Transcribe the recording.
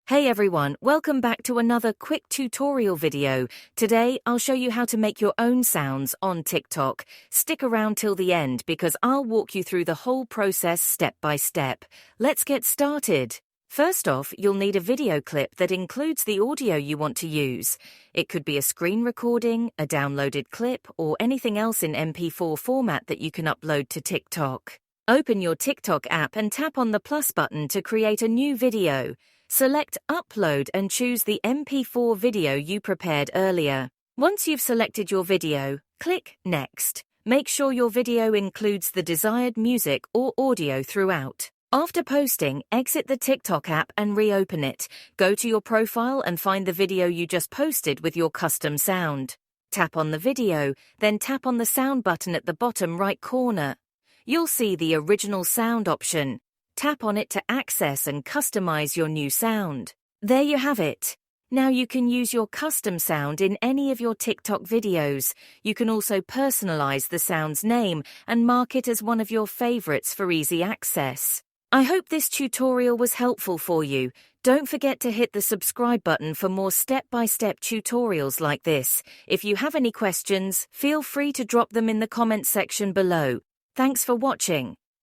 Hey everyone, welcome back to another quick tutorial video. Today, I'll show you how to make your own sounds on TikTok. Stick around till the end because I'll walk you through the whole process step by step. Let's get started. First off, you'll need a video clip that includes the audio you want to use. It could be a screen recording, a downloaded clip, or anything else in MP4 format that you can upload to TikTok. Open your TikTok app and tap on the plus button to create a new video. Select Upload and choose the MP4 video you prepared earlier. Once you've selected your video, click Next. Make sure your video includes the desired music or audio throughout. After posting, exit the TikTok app and reopen it. Go to your profile and find the video you just posted with your custom sound. Tap on the video, then tap on the sound button at the bottom right corner. You'll see the original sound option. Tap on it to access and customize your new sound. There you have it. Now you can use your custom sound in any of your TikTok videos. You can also personalize the sound's name and mark it as one of your favorites for easy access. I hope this tutorial was helpful for you. Don't forget to hit the subscribe button for more step-by-step tutorials like this. If you have any questions, feel free to drop them in the comment section below. Thanks for watching.